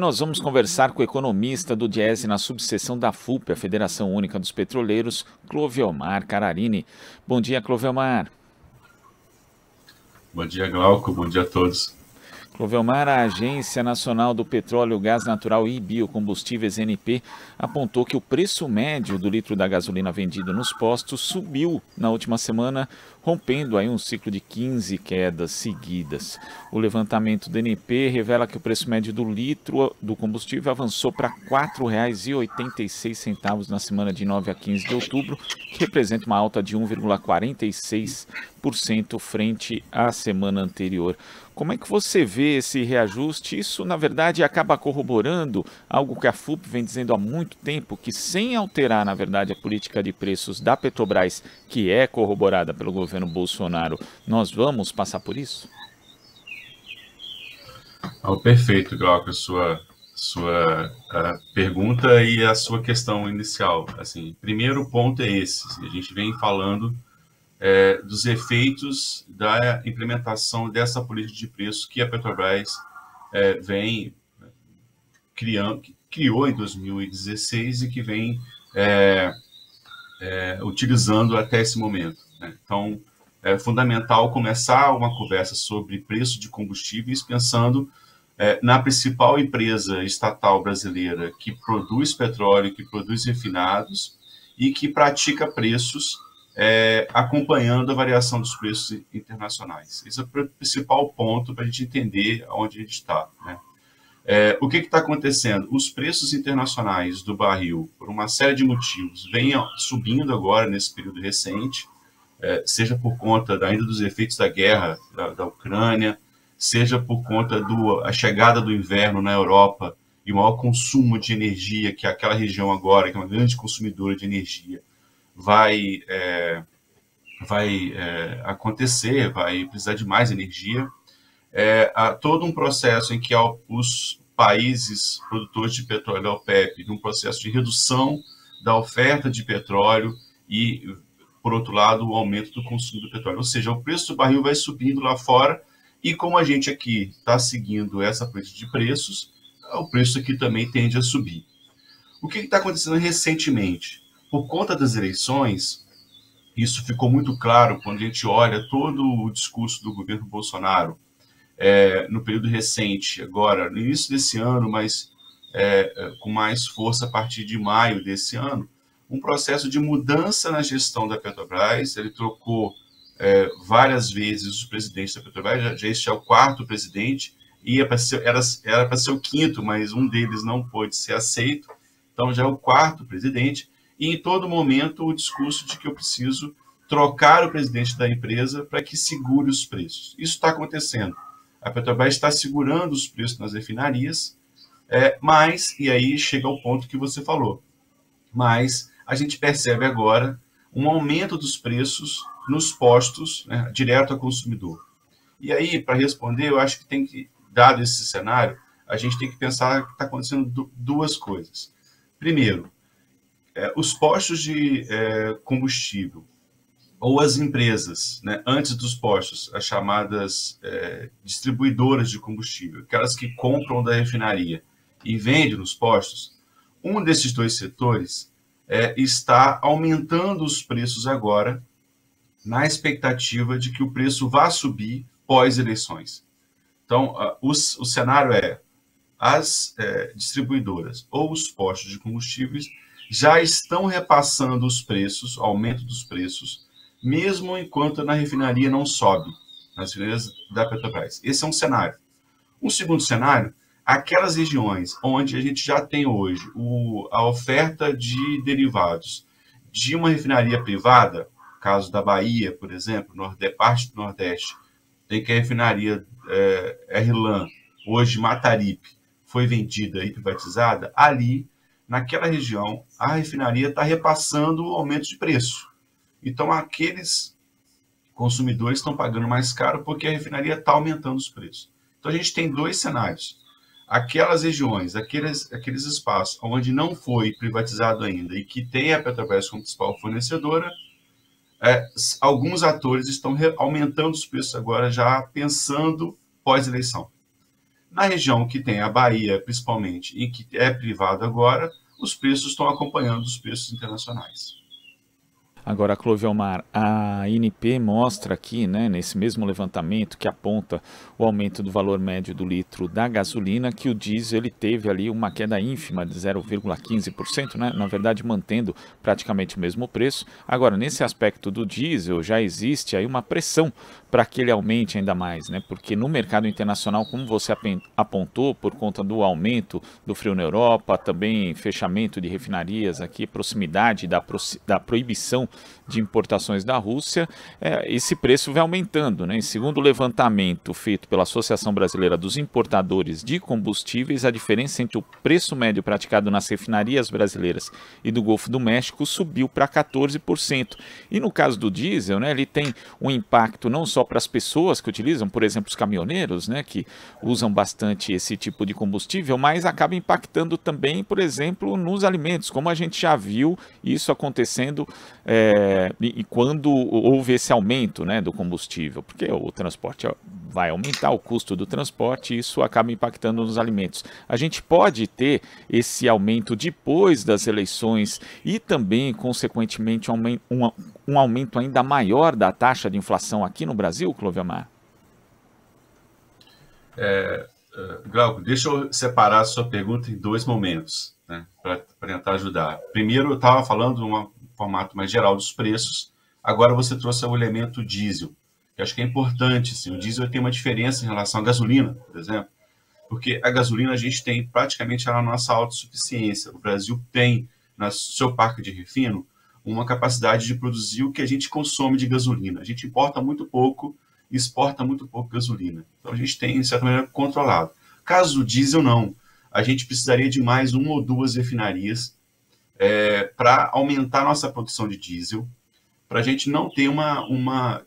Nós vamos conversar com o economista do Diese na subseção da FUP, a Federação Única dos Petroleiros, Clovelmar Cararini. Bom dia, Clovelmar. Bom dia, Glauco. Bom dia a todos. Clovelmar, a Agência Nacional do Petróleo, Gás Natural e Biocombustíveis, ANP, apontou que o preço médio do litro da gasolina vendido nos postos subiu na última semana, rompendo aí um ciclo de 15 quedas seguidas. O levantamento do ANP revela que o preço médio do litro do combustível avançou para R$ 4,86 na semana de 9 a 15 de outubro, que representa uma alta de 1,46% frente à semana anterior. Como é que você vê esse reajuste? Isso, na verdade, acaba corroborando algo que a FUP vem dizendo há muito tempo, que sem alterar, na verdade, a política de preços da Petrobras, que é corroborada pelo governo Bolsonaro, nós vamos passar por isso? Perfeito, Glauco, a sua pergunta e a sua questão inicial. Assim, primeiro ponto é esse. A gente vem falando dos efeitos da implementação dessa política de preço que a Petrobras criou em 2016 e que vem utilizando até esse momento, né? Então, é fundamental começar uma conversa sobre preço de combustíveis pensando na principal empresa estatal brasileira que produz petróleo, que produz refinados e que pratica preços acompanhando a variação dos preços internacionais. Esse é o principal ponto para a gente entender onde a gente está, né? O que está acontecendo? Os preços internacionais do barril, por uma série de motivos, vêm subindo agora nesse período recente, seja por conta ainda dos efeitos da guerra da Ucrânia, seja por conta da chegada do inverno na Europa e o maior consumo de energia que aquela região agora, que é uma grande consumidora de energia, vai acontecer, vai precisar de mais energia. Há todo um processo em que os países produtores de petróleo, a OPEP, num processo de redução da oferta de petróleo e, por outro lado, o aumento do consumo do petróleo. Ou seja, o preço do barril vai subindo lá fora e como a gente aqui está seguindo essa política de preços, o preço aqui também tende a subir. O que está acontecendo recentemente? Por conta das eleições, isso ficou muito claro quando a gente olha todo o discurso do governo Bolsonaro no período recente, agora, no início desse ano, mas com mais força a partir de maio desse ano, um processo de mudança na gestão da Petrobras. Ele trocou várias vezes os presidentes da Petrobras, já este é o quarto presidente, era para ser o quinto, mas um deles não pôde ser aceito, então já é o quarto presidente, e em todo momento o discurso de que eu preciso trocar o presidente da empresa para que segure os preços. Isso está acontecendo. A Petrobras está segurando os preços nas refinarias, mas, e aí chega ao ponto que você falou, mas a gente percebe agora um aumento dos preços nos postos, né, direto ao consumidor. E aí, para responder, eu acho que dado esse cenário, a gente tem que pensar que está acontecendo duas coisas. Primeiro, os postos de combustível, ou as empresas, né, antes dos postos, as chamadas distribuidoras de combustível, aquelas que compram da refinaria e vendem nos postos, um desses dois setores está aumentando os preços agora, na expectativa de que o preço vá subir pós-eleições. Então, o cenário as distribuidoras ou os postos de combustíveis já estão repassando os preços, aumento dos preços, mesmo enquanto na refinaria não sobe, nas refinarias da Petrobras. Esse é um cenário. Um segundo cenário, aquelas regiões onde a gente já tem hoje a oferta de derivados de uma refinaria privada, caso da Bahia, por exemplo, parte do Nordeste, tem que a refinaria RLAM, hoje Mataripe, foi vendida e privatizada, ali, naquela região, a refinaria está repassando o aumento de preço. Então, aqueles consumidores estão pagando mais caro porque a refinaria está aumentando os preços. Então, a gente tem dois cenários. Aquelas regiões, aqueles espaços onde não foi privatizado ainda e que tem a Petrobras como principal fornecedora, alguns atores estão aumentando os preços agora, já pensando pós-eleição. Na região que tem a Bahia, principalmente, e que é privado agora, os preços estão acompanhando os preços internacionais. Agora, Clovelmar, a INP mostra aqui, né, nesse mesmo levantamento que aponta o aumento do valor médio do litro da gasolina, que o diesel ele teve ali uma queda ínfima de 0,15%, né, na verdade mantendo praticamente o mesmo preço. Agora, nesse aspecto do diesel, já existe aí uma pressão para que ele aumente ainda mais, né, porque no mercado internacional, como você apontou, por conta do aumento do frio na Europa, também fechamento de refinarias aqui, proximidade da proibição de importações da Rússia, esse preço vai aumentando, né? Segundo o levantamento feito pela Associação Brasileira dos Importadores de Combustíveis, a diferença entre o preço médio praticado nas refinarias brasileiras e do Golfo do México subiu para 14%. E no caso do diesel, né, ele tem um impacto não só para as pessoas que utilizam, por exemplo, os caminhoneiros, né, que usam bastante esse tipo de combustível, mas acaba impactando também, por exemplo, nos alimentos, como a gente já viu isso acontecendo e quando houve esse aumento, né, do combustível, porque o transporte vai aumentar o custo do transporte e isso acaba impactando nos alimentos. A gente pode ter esse aumento depois das eleições e também, consequentemente, um aumento ainda maior da taxa de inflação aqui no Brasil, Clovelmar? Glauco, deixa eu separar a sua pergunta em dois momentos, né, para tentar ajudar. Primeiro, eu estava falando de um formato mais geral dos preços, agora você trouxe o elemento diesel, que acho que é importante. Assim, o diesel tem uma diferença em relação à gasolina, por exemplo, porque a gasolina a gente tem praticamente a nossa autossuficiência. O Brasil tem, no seu parque de refino, uma capacidade de produzir o que a gente consome de gasolina. A gente importa muito pouco e exporta muito pouco gasolina. Então a gente tem, de certa maneira, controlado. Caso do diesel, não. A gente precisaria de mais uma ou duas refinarias para aumentar nossa produção de diesel, para a gente não ter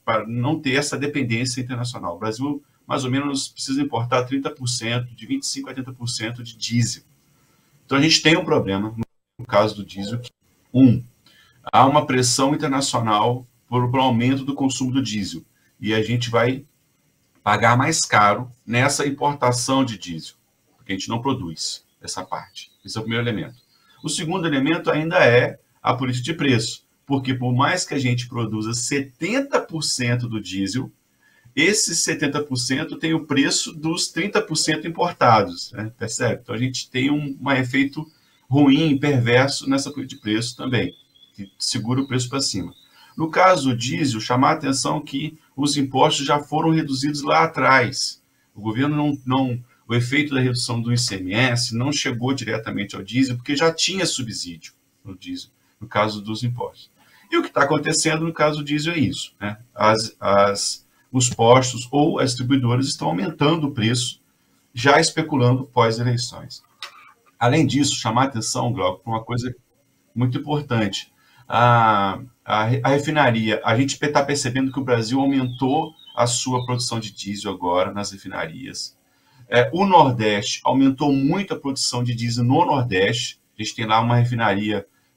para não ter essa dependência internacional. O Brasil, mais ou menos, precisa importar 30%, de 25% a 30% de diesel. Então a gente tem um problema, no caso do diesel, que, há uma pressão internacional por aumento do consumo do diesel, e a gente vai pagar mais caro nessa importação de diesel, porque a gente não produz essa parte. Esse é o primeiro elemento. O segundo elemento ainda é a política de preço, porque por mais que a gente produza 70% do diesel, esses 70% tem o preço dos 30% importados, né? Percebe? Então a gente tem um efeito ruim, perverso nessa política de preço também, que segura o preço para cima. No caso do diesel, chamar a atenção que os impostos já foram reduzidos lá atrás. O governo o efeito da redução do ICMS não chegou diretamente ao diesel, porque já tinha subsídio no diesel, no caso dos impostos. E o que está acontecendo no caso do diesel é isso, né? Os postos ou as distribuidoras estão aumentando o preço, já especulando pós-eleições. Além disso, chamar a atenção, Glauco, para uma coisa muito importante. A refinaria, a gente está percebendo que o Brasil aumentou a sua produção de diesel agora nas refinarias. O Nordeste aumentou muito a produção de diesel no Nordeste. A gente tem lá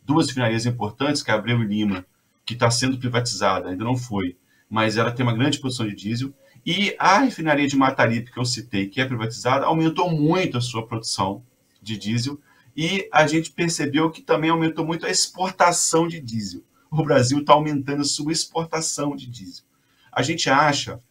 duas refinarias importantes, que é a Abreu e Lima, que está sendo privatizada, ainda não foi, mas ela tem uma grande produção de diesel. E a refinaria de Mataripe, que eu citei, que é privatizada, aumentou muito a sua produção de diesel. E a gente percebeu que também aumentou muito a exportação de diesel. O Brasil está aumentando a sua exportação de diesel. A gente acha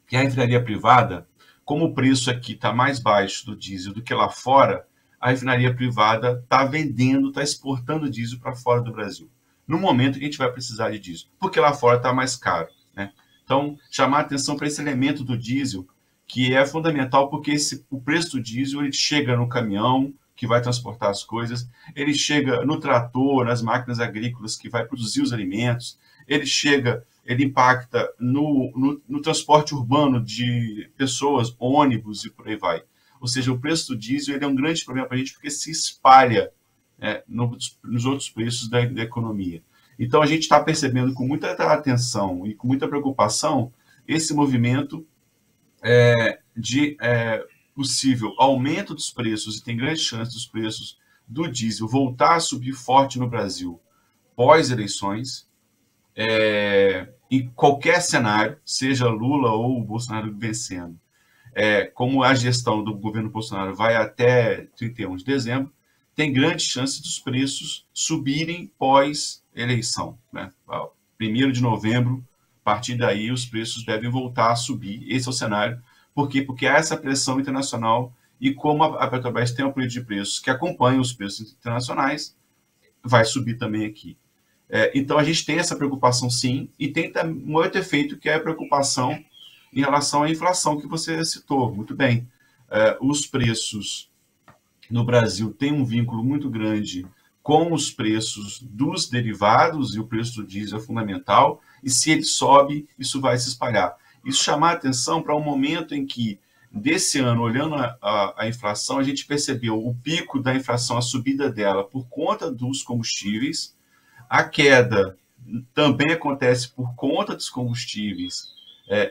que a refinaria privada, como o preço aqui está mais baixo do diesel do que lá fora, a refinaria privada está vendendo, está exportando diesel para fora do Brasil. No momento que a gente vai precisar de diesel, porque lá fora está mais caro, né? Então, chamar a atenção para esse elemento do diesel, que é fundamental, porque o preço do diesel ele chega no caminhão que vai transportar as coisas, ele chega no trator, nas máquinas agrícolas que vai produzir os alimentos, ele impacta no transporte urbano de pessoas, ônibus e por aí vai. Ou seja, o preço do diesel ele é um grande problema para a gente porque se espalha nos outros preços da economia. Então, a gente está percebendo com muita atenção e com muita preocupação esse movimento de possível aumento dos preços, e tem grande chance dos preços do diesel voltar a subir forte no Brasil pós-eleições, em qualquer cenário, seja Lula ou o Bolsonaro vencendo. como a gestão do governo Bolsonaro vai até 31 de dezembro, tem grande chance dos preços subirem pós-eleição, né? 1º de novembro, a partir daí os preços devem voltar a subir. Esse é o cenário. Por quê? Porque há essa pressão internacional e como a Petrobras tem uma política de preços que acompanha os preços internacionais, vai subir também aqui. Então, a gente tem essa preocupação, sim, e tem um outro efeito, que é a preocupação em relação à inflação, que você citou muito bem. Os preços no Brasil têm um vínculo muito grande com os preços dos derivados, e o preço do diesel é fundamental, e se ele sobe, isso vai se espalhar. Isso chamar a atenção para um momento em que, desse ano, olhando a inflação, a gente percebeu o pico da inflação, a subida dela por conta dos combustíveis. A queda também acontece por conta dos combustíveis,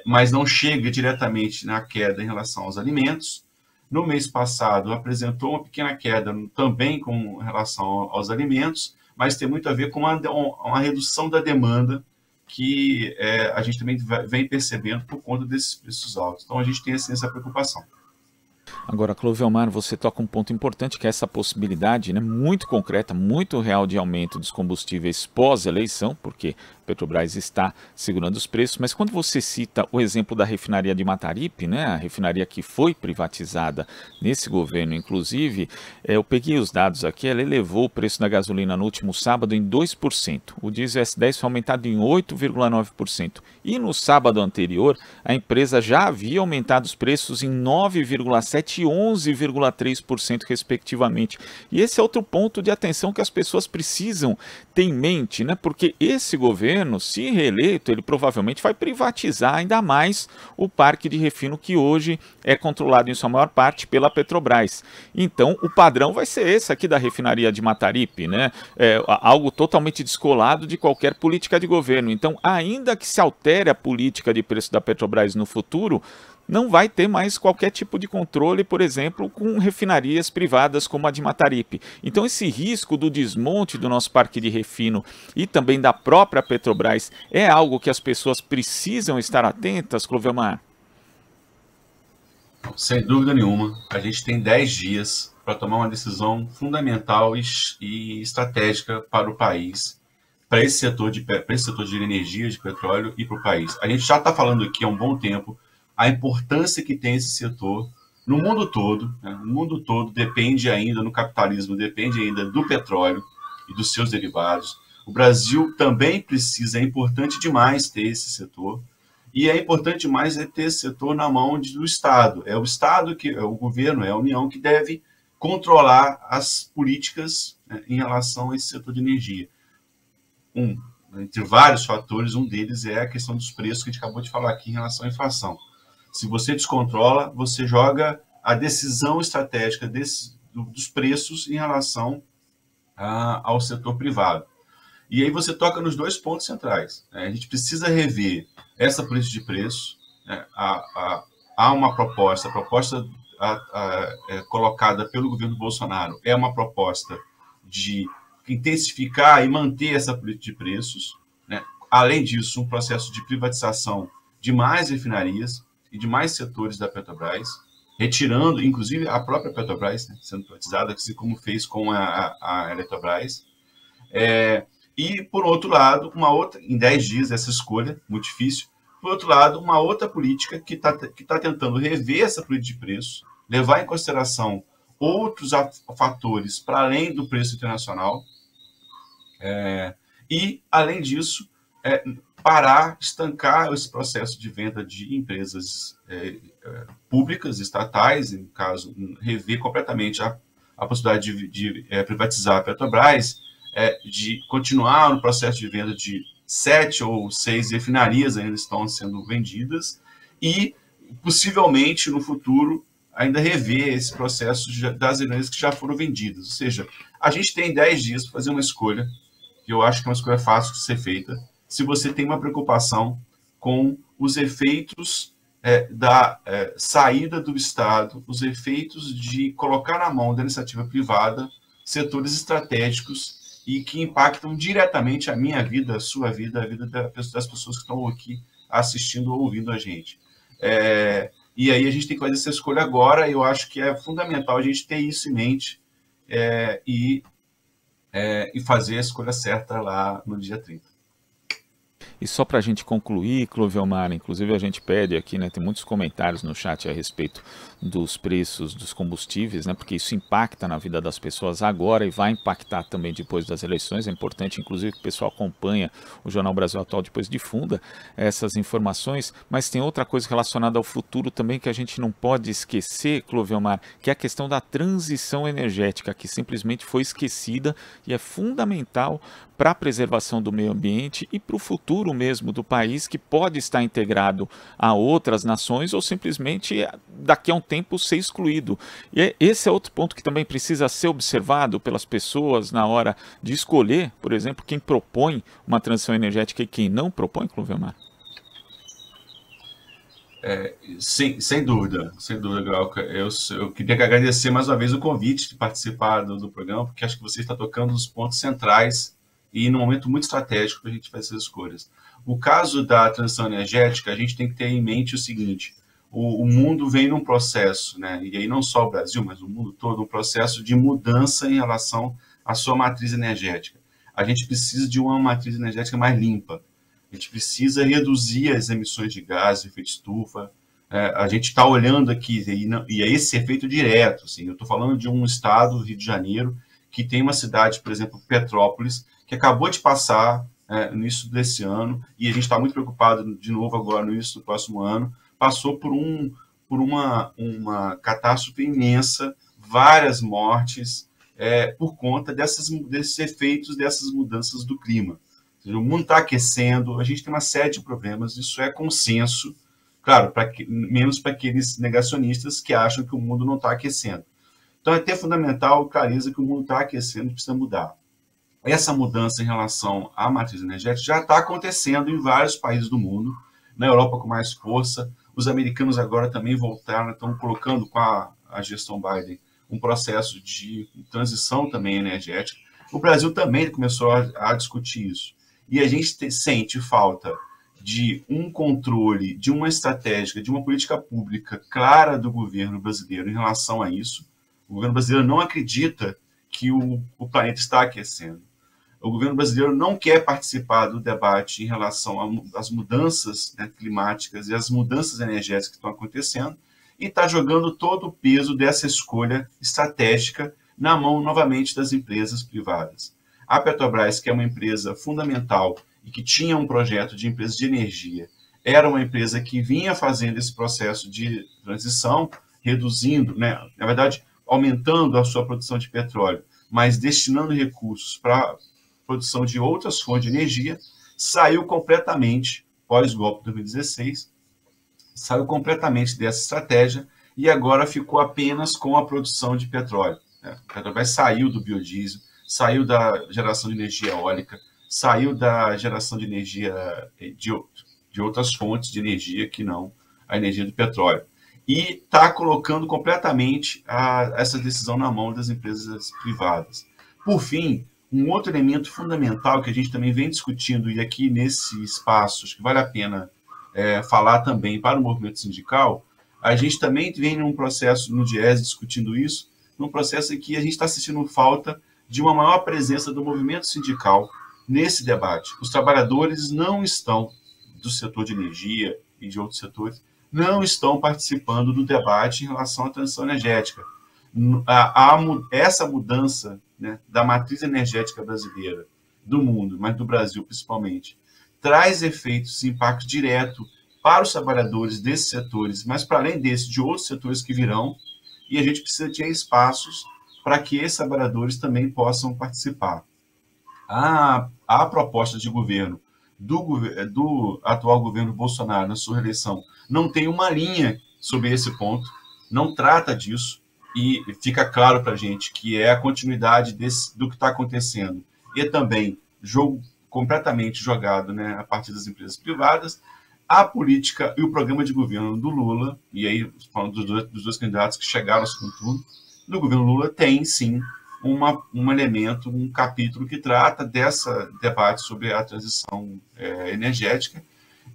mas não chega diretamente na queda em relação aos alimentos. No mês passado, apresentou uma pequena queda também com relação aos alimentos, mas tem muito a ver com uma redução da demanda que a gente também vem percebendo por conta desses preços altos. Então, a gente tem assim, essa preocupação. Agora, Clovelmar, você toca um ponto importante, que é essa possibilidade, né, muito concreta, muito real de aumento dos combustíveis pós-eleição, porque a Petrobras está segurando os preços, mas quando você cita o exemplo da refinaria de Mataripe, né, a refinaria que foi privatizada nesse governo, inclusive, eu peguei os dados aqui, ela elevou o preço da gasolina no último sábado em 2%, o diesel S10 foi aumentado em 8,9%, e no sábado anterior, a empresa já havia aumentado os preços em 9,7% e 11,3% respectivamente. E esse é outro ponto de atenção que as pessoas precisam ter em mente, né? Porque esse governo, se reeleito, ele provavelmente vai privatizar ainda mais o parque de refino que hoje é controlado em sua maior parte pela Petrobras. Então, o padrão vai ser esse aqui da refinaria de Mataripe, né? Algo totalmente descolado de qualquer política de governo. Então, ainda que se altere a política de preço da Petrobras no futuro, não vai ter mais qualquer tipo de controle, por exemplo, com refinarias privadas como a de Mataripe. Então esse risco do desmonte do nosso parque de refino e também da própria Petrobras é algo que as pessoas precisam estar atentas, Clovelmar? Sem dúvida nenhuma. A gente tem 10 dias para tomar uma decisão fundamental e estratégica para o país, para esse setor de energia, de petróleo e para o país. A gente já está falando aqui há um bom tempo a importância que tem esse setor no mundo todo, né? O mundo todo depende ainda, no capitalismo, depende ainda do petróleo e dos seus derivados. O Brasil também precisa, é importante demais ter esse setor, e é importante demais ter esse setor na mão do Estado. É o Estado, o governo, é a União que deve controlar as políticas, né, em relação a esse setor de energia. Entre vários fatores, um deles é a questão dos preços que a gente acabou de falar aqui em relação à inflação. Se você descontrola, você joga a decisão estratégica dos preços em relação ao setor privado. E aí você toca nos dois pontos centrais, né? A gente precisa rever essa política de preço, né? Há uma proposta, colocada pelo governo Bolsonaro é uma proposta de intensificar e manter essa política de preços, né? Além disso, um processo de privatização de mais refinarias e de mais setores da Petrobras, retirando, inclusive, a própria Petrobras, né, sendo privatizada, assim como fez com a Eletrobras. E, por outro lado, em 10 dias, essa escolha, muito difícil, por outro lado, uma outra política que tá tentando rever essa política de preço, levar em consideração outros fatores para além do preço internacional, e, além disso, estancar esse processo de venda de empresas públicas, estatais, no caso, rever completamente a possibilidade de privatizar a Petrobras, de continuar no processo de venda de 7 ou 6 refinarias ainda estão sendo vendidas e, possivelmente, no futuro, ainda rever esse processo das refinarias que já foram vendidas. Ou seja, a gente tem 10 dias para fazer uma escolha, que eu acho que é uma escolha fácil de ser feita, se você tem uma preocupação com os efeitos da saída do Estado, os efeitos de colocar na mão da iniciativa privada setores estratégicos e que impactam diretamente a minha vida, a sua vida, a vida das pessoas que estão aqui assistindo ou ouvindo a gente. E aí a gente tem que fazer essa escolha agora, e eu acho que é fundamental a gente ter isso em mente e fazer a escolha certa lá no dia 30. E só para a gente concluir, Clovelmar, inclusive a gente pede aqui, né, tem muitos comentários no chat a respeito dos preços dos combustíveis, né, porque isso impacta na vida das pessoas agora e vai impactar também depois das eleições. É importante, inclusive, que o pessoal acompanha o Jornal Brasil Atual, depois difunda essas informações. Mas tem outra coisa relacionada ao futuro também que a gente não pode esquecer, Clovelmar, que é a questão da transição energética, que simplesmente foi esquecida e é fundamental para a preservação do meio ambiente e para o futuro mesmo do país, que pode estar integrado a outras nações ou simplesmente daqui a um tempo ser excluído. E esse é outro ponto que também precisa ser observado pelas pessoas na hora de escolher, por exemplo, quem propõe uma transição energética e quem não propõe, Clovelmar. Sem dúvida, Glauca. Eu queria agradecer mais uma vez o convite de participar do programa, porque acho que você está tocando nos pontos centrais e num momento muito estratégico para a gente fazer essas escolhas. O caso da transição energética, a gente tem que ter em mente o seguinte: o mundo vem num processo, né, e aí não só o Brasil, mas o mundo todo, um processo de mudança em relação à sua matriz energética. A gente precisa de uma matriz energética mais limpa. A gente precisa reduzir as emissões de gases, efeito estufa. A gente está olhando aqui, e é esse efeito direto. Assim, eu estou falando de um estado, Rio de Janeiro, que tem uma cidade, por exemplo, Petrópolis, que acabou de passar no início desse ano, e a gente está muito preocupado de novo agora no início do próximo ano, passou por uma catástrofe imensa, várias mortes, por conta desses efeitos, dessas mudanças do clima. O mundo está aquecendo, a gente tem uma série de problemas, isso é consenso, claro, menos para aqueles negacionistas que acham que o mundo não está aquecendo. Então é até fundamental, clareza, que o mundo está aquecendo e precisa mudar. Essa mudança em relação à matriz energética já está acontecendo em vários países do mundo, na Europa com mais força, os americanos agora também voltaram, estão colocando com a gestão Biden um processo de transição também energética. O Brasil também começou a discutir isso. E a gente sente falta de um controle, de uma estratégia, de uma política pública clara do governo brasileiro em relação a isso. O governo brasileiro não acredita que o planeta está aquecendo. O governo brasileiro não quer participar do debate em relação às mudanças, né, climáticas e às mudanças energéticas que estão acontecendo e está jogando todo o peso dessa escolha estratégica na mão, novamente, das empresas privadas. A Petrobras, que é uma empresa fundamental e que tinha um projeto de empresa de energia, era uma empresa que vinha fazendo esse processo de transição, reduzindo, né, na verdade, aumentando a sua produção de petróleo, mas destinando recursos para a produção de outras fontes de energia, saiu completamente, pós-golpe de 2016, saiu completamente dessa estratégia e agora ficou apenas com a produção de petróleo. A Petrobras saiu do biodiesel, saiu da geração de energia eólica, saiu da geração de energia de outras fontes de energia que não a energia do petróleo. E está colocando completamente essa decisão na mão das empresas privadas. Por fim, um outro elemento fundamental que a gente também vem discutindo, e aqui nesse espaço, acho que vale a pena falar também para o movimento sindical, a gente também vem num processo no Diese discutindo isso, num processo em que a gente está sentindo falta de uma maior presença do movimento sindical nesse debate. Os trabalhadores não estão, do setor de energia e de outros setores, não estão participando do debate em relação à transição energética. Essa mudança, né, da matriz energética brasileira, do mundo, mas do Brasil principalmente, traz efeitos, impacto direto para os trabalhadores desses setores, mas para além desse, de outros setores que virão, e a gente precisa ter espaços para que esses trabalhadores também possam participar. A proposta de governo do atual governo Bolsonaro na sua reeleição não tem uma linha sobre esse ponto, não trata disso, e fica claro para a gente que é a continuidade do que está acontecendo, e também jogo completamente jogado, né, a partir das empresas privadas. A política e o programa de governo do Lula, e aí falando dos dois candidatos que chegaram ao segundo turno, do governo Lula tem sim um elemento, um capítulo que trata desse debate sobre a transição energética,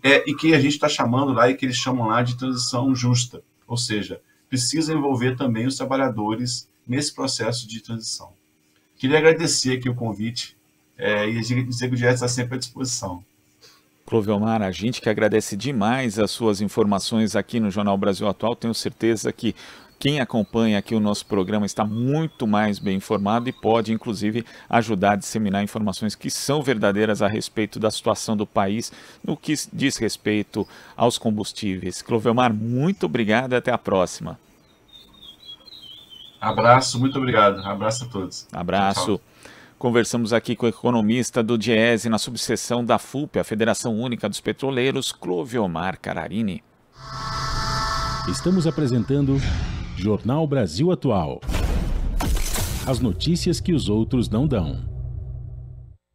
e que a gente está chamando lá, e que eles chamam lá de transição justa, ou seja, precisa envolver também os trabalhadores nesse processo de transição. Queria agradecer aqui o convite e dizer que o GES está sempre à disposição. Clovelmar, a gente que agradece demais as suas informações aqui no Jornal Brasil Atual. Tenho certeza que quem acompanha aqui o nosso programa está muito mais bem informado e pode, inclusive, ajudar a disseminar informações que são verdadeiras a respeito da situação do país no que diz respeito aos combustíveis. Clovelmar, muito obrigado e até a próxima. Abraço, muito obrigado. Abraço a todos. Abraço. Tchau. Conversamos aqui com o economista do DIEESE na subseção da FUP, a Federação Única dos Petroleiros, Clovelmar Cararini. Estamos apresentando Jornal Brasil Atual. As notícias que os outros não dão.